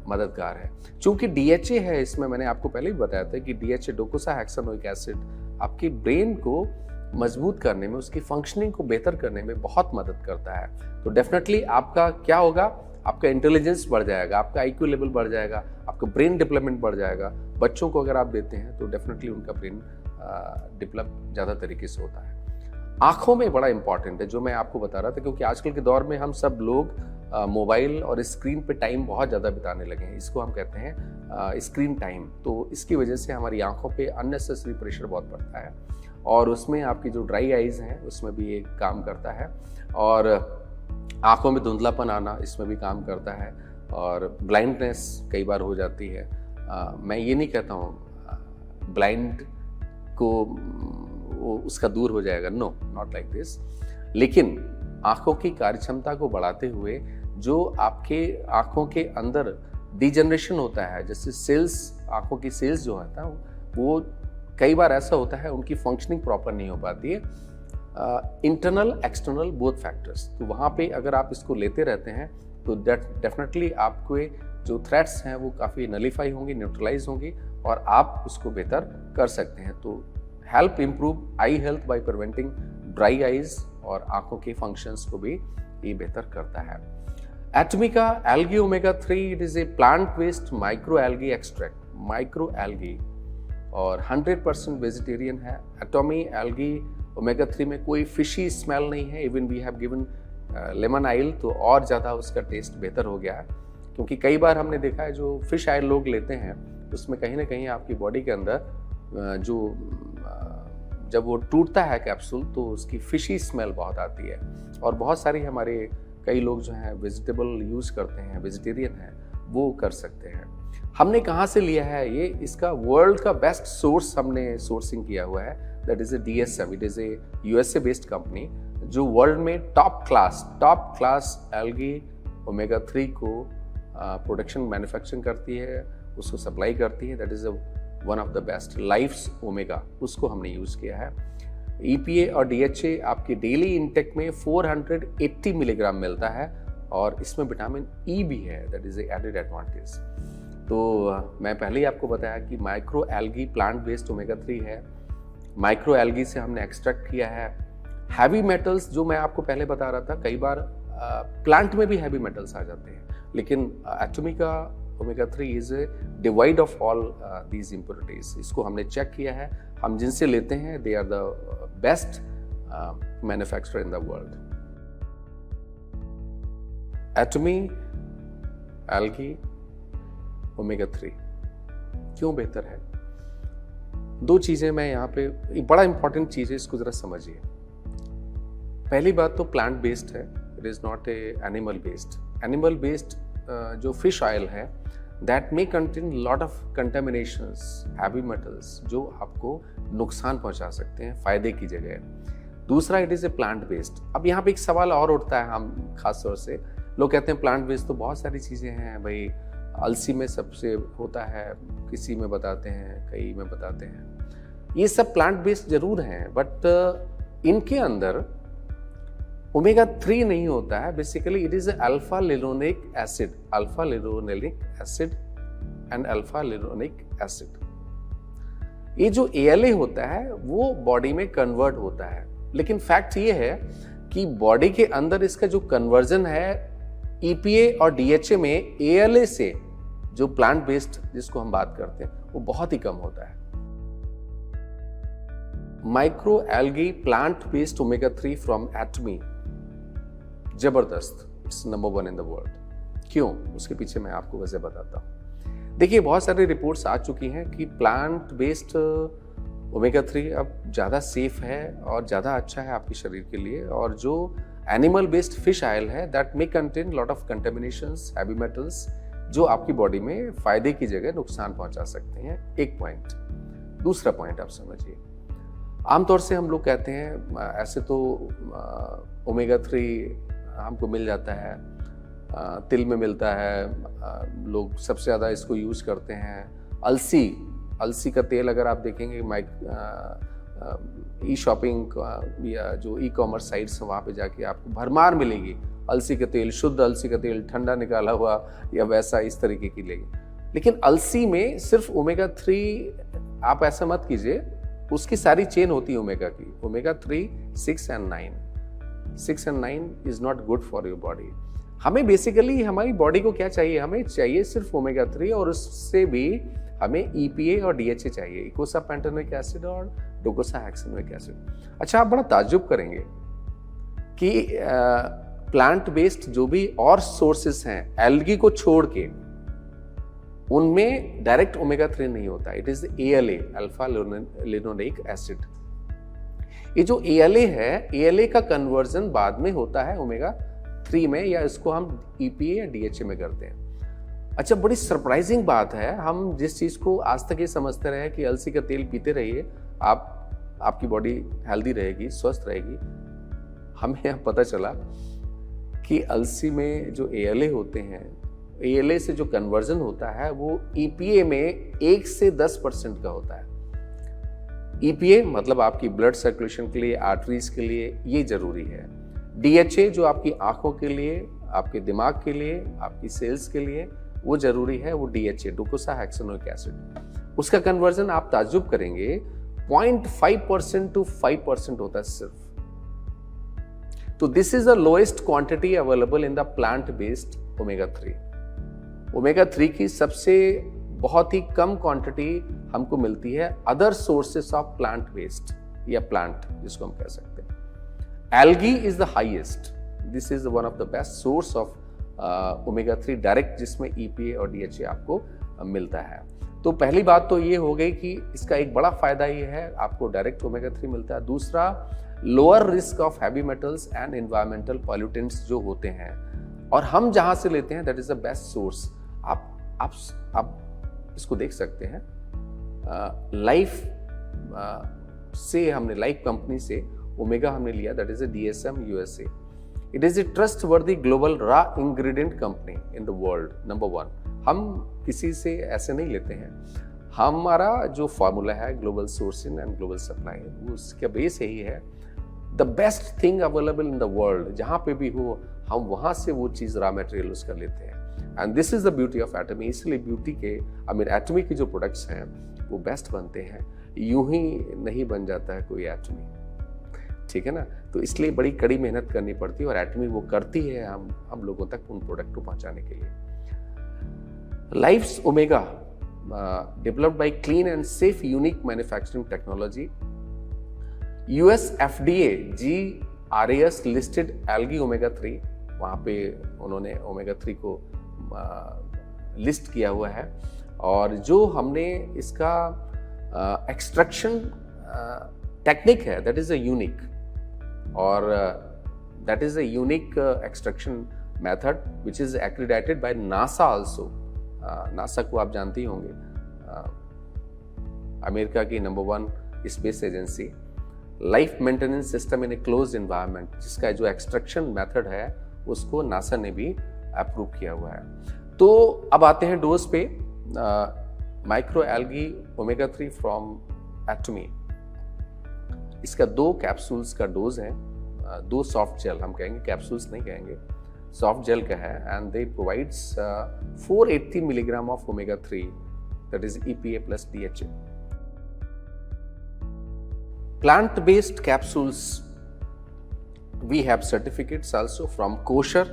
मददगार है। चूँकि DHA है इसमें, मैंने आपको पहले भी बताया था कि DHA, डोकोसाहेक्सानोइक एसिड, आपकी ब्रेन को मजबूत करने में, उसकी फंक्शनिंग को बेहतर करने में बहुत मदद करता है। तो डेफिनेटली आपका क्या होगा, आपका इंटेलिजेंस बढ़ जाएगा, आपका IQ लेवल बढ़ जाएगा, आपका ब्रेन डेवलपमेंट बढ़ जाएगा। बच्चों को अगर आप देते हैं तो डेफिनेटली उनका ब्रेन डेवलप ज़्यादा तरीके से होता है। आँखों में बड़ा इंपॉर्टेंट है, जो मैं आपको बता रहा था, क्योंकि आजकल के दौर में हम सब लोग मोबाइल और स्क्रीन पे टाइम बहुत ज़्यादा बिताने लगे हैं। इसको हम कहते हैं स्क्रीन टाइम। तो इसकी वजह से हमारी आँखों पे अननेसेसरी प्रेशर बहुत पड़ता है, और उसमें आपकी जो ड्राई आइज़ हैं उसमें भी ये काम करता है, और आँखों में धुंधलापन आना इसमें भी काम करता है, और ब्लाइंडनेस कई बार हो जाती है। मैं ये नहीं कहता हूँ ब्लाइंड को उसका दूर हो जाएगा, नो, नॉट लाइक दिस, लेकिन आँखों की कार्यक्षमता को बढ़ाते हुए जो आपके आँखों के अंदर डिजनरेशन होता है, जैसे सेल्स, आँखों की सेल्स जो होता है वो कई बार ऐसा होता है उनकी फंक्शनिंग प्रॉपर नहीं हो पाती है, इंटरनल एक्सटर्नल बोथ फैक्टर्स। तो वहाँ पे अगर आप इसको लेते रहते हैं तो डेफिनेटली आपको जो थ्रेट्स हैं वो काफ़ी नलीफाई होंगी, न्यूट्रलाइज होंगी, और आप उसको बेहतर कर सकते हैं। तो help improve I health by preventing dry eyes, और आंखों के फंक्शंस को भी ये बेहतर करता है। एटमिका algae omega 3, it is a plant based micro algae extract, micro algae, और 100% वेजिटेरियन है। एटॉमी एल्गी ओमेगा 3 में कोई फिशी स्मेल नहीं है। Even we have given lemon oil, तो और ज़्यादा उसका टेस्ट बेहतर हो गया है, क्योंकि कई बार हमने देखा है जो फिश ऑयल लोग लेते हैं उसमें कहीं ना कहीं आपकी बॉडी के अंदर जो जब वो टूटता है कैप्सूल, तो उसकी फिशी स्मेल बहुत आती है। और बहुत सारी हमारे कई लोग जो हैं वेजिटेबल यूज़ करते हैं, वेजिटेरियन हैं, वो कर सकते हैं। हमने कहाँ से लिया है ये, इसका वर्ल्ड का बेस्ट सोर्स हमने सोर्सिंग किया हुआ है, that is A DSM, it is a USA based company, जो वर्ल्ड में टॉप क्लास एल्गी ओमेगा 3 को प्रोडक्शन मैन्युफैक्चरिंग करती है, उसको सप्लाई करती है। That is one of the best, Life's Omega, उसको हमने यूज़ किया है। EPA और DHA आपके डेली इंटेक में 480 मिलीग्राम मिलता है, और इसमें विटामिन E भी है, that is a added advantage. तो मैं पहले ही आपको बताया कि micro algae plant based omega 3 है। माइक्रो एल्गी से हमने एक्सट्रैक्ट किया है। हैवी मेटल्स, जो मैं आपको पहले बता रहा था, कई बार प्लांट में भी हैवी मेटल्स आ जाते हैं, लेकिन एटमिका omega 3 is devoid of all these impurities. इसको हमने चेक किया है, हम जिनसे लेते हैं they are the best manufacturer in the world. Atomy algae omega 3 क्यों बेहतर है? 2 चीजें मैं यहाँ पे, एक बड़ा इंपॉर्टेंट चीज है, इसको जरा समझिए। पहली बात तो प्लांट बेस्ड है, it is not a animal based. Animal based जो फिश ऑयल है, that may contain lot of contaminations, heavy metals, जो आपको नुकसान पहुंचा सकते हैं फायदे की जगह। दूसरा, it is a plant based. अब यहाँ पे एक सवाल और उठता है हम खास तौर से लोग कहते हैं प्लांट बेस्ड तो बहुत सारी चीज़ें हैं भाई, अलसी में सबसे होता है, किसी में बताते हैं, कई में बताते हैं। ये सब प्लांट बेस्ड जरूर हैं, बट इनके अंदर ओमेगा 3 नहीं होता है। Basically it is alpha linolenic acid, alpha linolenic acid and alpha linolenic acid. ये जो ALA होता है वो बॉडी में कन्वर्ट होता है, लेकिन फैक्ट ये है कि बॉडी के अंदर इसका जो कन्वर्जन है EPA और DHA में ALA से, जो प्लांट बेस्ड जिसको हम बात करते हैं, वो बहुत ही कम होता है। Micro algae plant based omega 3 from Atomy, जबरदस्त, it's number 1 in the world. क्यों? उसके पीछे मैं आपको वजह बताता हूं। देखिए, बहुत सारी रिपोर्ट्स आ चुकी हैं कि प्लांट बेस्ड ओमेगा 3 अब ज़्यादा सेफ है और ज़्यादा अच्छा है आपके शरीर के लिए, और जो एनिमल बेस्ड फिश ऑयल है that may contain lot of contaminations, heavy metals, जो आपकी बॉडी में फायदे की जगह नुकसान पहुंचा सकते हैं। एक पॉइंट। दूसरा पॉइंट आप समझिए, आमतौर से हम लोग कहते हैं ऐसे तो ओमेगा 3 हमको मिल जाता है, तिल में मिलता है, लोग सबसे ज़्यादा इसको यूज़ करते हैं। अलसी का तेल अगर आप देखेंगे ई शॉपिंग या जो ई-कॉमर्स साइट्स हैं वहाँ पे जाके आपको भरमार मिलेगी अलसी का तेल, शुद्ध अलसी का तेल, ठंडा निकाला हुआ या वैसा इस तरीके की लेगी। लेकिन अलसी में सिर्फ ओमेगा 3, आप ऐसा मत कीजिए, उसकी सारी चेन होती है ओमेगा की, omega 3, 6 and 9। 6 and 9 is not good for your body. हमें बेसिकली हमारी बॉडी को क्या चाहिए? हमें चाहिए सिर्फ ओमेगा 3, और उससे भी हमें EPA और DHA चाहिए, इकोसा पैंटोनिक एसिड और डोकोसाहेक्सेनोइक एसिड। अच्छा, आप बड़ा ताज्जुब करेंगे कि प्लांट बेस्ड जो भी और सोर्सेस हैं एल्गी को छोड़ के, उनमें डायरेक्ट ओमेगा 3 नहीं होता। It is ALA, alpha linolenic acid. ये जो ALA है, ALA का कन्वर्जन बाद में होता है ओमेगा 3 में, या इसको हम EPA या DHA में करते हैं। अच्छा, बड़ी सरप्राइजिंग बात है, हम जिस चीज को आज तक ये समझते रहे कि अलसी का तेल पीते रहिए, आपकी बॉडी हेल्दी रहेगी, स्वस्थ रहेगी, हमें यहाँ पता चला कि अलसी में जो ALA होते हैं, ALA से जो कन्वर्जन होता है वो EPA में 1 से 10% का होता है। EPA मतलब आपकी ब्लड सर्कुलेशन के लिए, आर्टरीज के लिए ये जरूरी है। DHA जो आपकी आंखों के लिए, आपके दिमाग के लिए, आपकी सेल्स के लिए वो जरूरी है, वो DHA, डोकोसाहेक्सेनोइक एसिड। उसका कन्वर्जन आप ताज्जुब करेंगे 0.5% to 5% होता है सिर्फ। तो this is the lowest quantity available in the plant based omega 3। Omega 3 की सबसे बहुत ही कम क्वांटिटी हमको मिलती है other sources of plant based, या प्लांट जिसको हम कह सकते हैं। Algae is the highest, this is one of the best source of omega 3 direct, जिसमें EPA और DHA आपको मिलता है। तो पहली बात तो ये हो गई कि इसका एक बड़ा फायदा ये है, आपको डायरेक्ट ओमेगा 3 मिलता है। दूसरा, lower risk of heavy metals and environmental pollutants जो होते हैं, और हम जहां से लेते हैं that is the best source. आप इसको देख सकते हैं, लाइफ से हमने, लाइफ कंपनी से ओमेगा हमने लिया, that is a DSM USA। It is a trustworthy global raw ingredient company in the world, number 1। हम किसी से ऐसे नहीं लेते हैं, हमारा जो फॉर्मूला है global sourcing and global supply, उसका बेस यही है, the best thing available in the world, जहाँ पे भी हो हम वहाँ से वो चीज़ रॉ मटेरियल उसका लेते हैं। And this is the beauty of Atomy. इसलिए ब्यूटी के, एटमी के जो प्रोडक्ट्स हैं वो बेस्ट बनते हैं, यूं ही नहीं बन जाता है कोई एटमी, ठीक है ना। तो इसलिए बड़ी कड़ी मेहनत करनी पड़ती है, और एटमी वो करती है हम लोगों तक उन प्रोडक्ट को पहुंचाने के लिए। Life's Omega developed by clean and safe unique manufacturing technology, US FDA GRAS listed algae omega 3, वहाँ पे उन्होंने ओमेगा 3 को लिस्ट किया हुआ है। और जो हमने इसका एक्सट्रैक्शन टेक्निक है दैट इज अ यूनिक, और that is a unique extraction method which is accredited by NASA also. NASA को आप जानते ही होंगे, अमेरिका की number 1 space agency. Life maintenance system in a closed environment, जिसका जो एक्सट्रैक्शन मेथड है उसको नासा ने भी अप्रूव किया हुआ है। तो अब आते हैं डोज पे। माइक्रो एल्गी ओमेगा 3 फ्रॉम एटमी, इसका 2 कैप्सूल्स का डोज है, 2 सॉफ्ट जेल हम कहेंगे, कैप्सूल्स नहीं कहेंगे, सॉफ्ट जेल का है। And they provides 480 milligram of omega 3, that is EPA plus DHA। Plant based capsules, we have certificates also from kosher.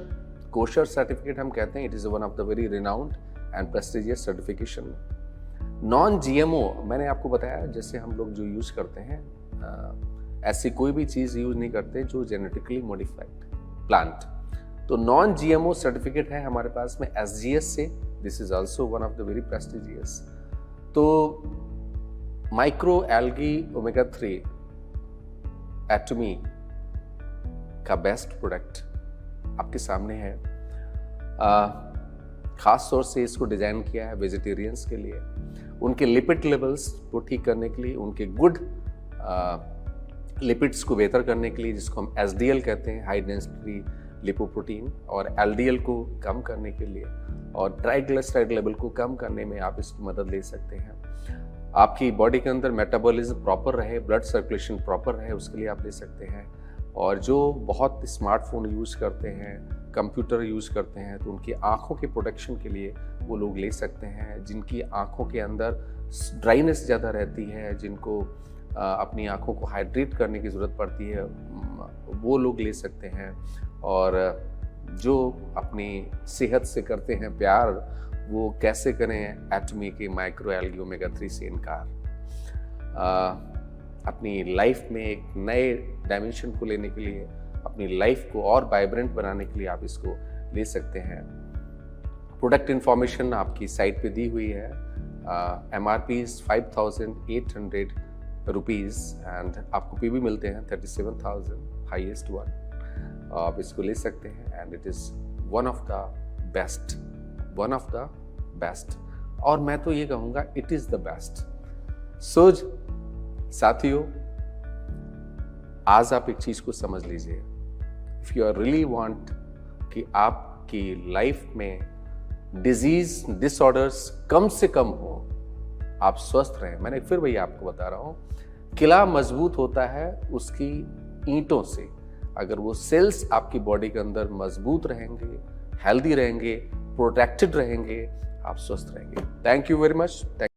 Kosher certificate हम कहते हैं, it is one of the very renowned and prestigious certification. Non GMO, मैंने आपको बताया जैसे हम लोग जो यूज करते हैं, ऐसी कोई भी चीज यूज नहीं करते जो जेनेटिकली मॉडिफाइड प्लांट। तो नॉन GMO सर्टिफिकेट है हमारे पास में SGS से, this is also one of the very prestigious. तो माइक्रो एल्गी ओमेगा 3 एटमी का बेस्ट प्रोडक्ट आपके सामने है। खास तौर से इसको डिजाइन किया है वेजिटेरियंस के लिए, उनके लिपिड लेवल्स को ठीक करने के लिए, उनके गुड लिपिड्स को बेहतर करने के लिए, जिसको हम SDL कहते हैं, हाई डेंसिटी लिपोप्रोटीन, और LDL को कम करने के लिए, और ट्राइग्लिसराइड लेवल को कम करने में आप इसकी मदद ले सकते हैं। आपकी बॉडी के अंदर मेटाबॉलिज्म प्रॉपर रहे, ब्लड सर्कुलेशन प्रॉपर रहे, उसके लिए आप ले सकते हैं। और जो बहुत स्मार्टफोन यूज करते हैं, कंप्यूटर यूज करते हैं, तो उनकी आंखों के प्रोटेक्शन के लिए वो लोग ले सकते हैं। जिनकी आंखों के अंदर ड्राइनेस ज़्यादा रहती है, जिनको अपनी आंखों को हाइड्रेट करने की ज़रूरत पड़ती है, वो लोग ले सकते हैं। और जो अपनी सेहत से करते हैं प्यार, वो कैसे करें एटमी के माइक्रो एल्गी ओमेगा 3 से इनकार। अपनी लाइफ में एक नए डायमेंशन को लेने के लिए, अपनी लाइफ को और वाइब्रेंट बनाने के लिए आप इसको ले सकते हैं। प्रोडक्ट इंफॉर्मेशन आपकी साइट पे दी हुई है। MRP 5,800 रुपीज़ एंड आपको PB मिलते हैं 37,000, हाईएस्ट वन। आप इसको ले सकते हैं and it is one of the best, और मैं तो ये कहूँगा it is the best. So साथियों, आज आप एक चीज़ को समझ लीजिए, if you are really want कि आपकी लाइफ में डिजीज डिसऑर्डर्स कम से कम हो, आप स्वस्थ रहें। मैंने फिर वही आपको बता रहा हूँ, किला मजबूत होता है उसकी ईंटों से। अगर वो सेल्स आपकी बॉडी के अंदर मजबूत रहेंगे, हेल्दी रहेंगे, प्रोटेक्टेड रहेंगे, आप स्वस्थ रहेंगे। Thank you very much.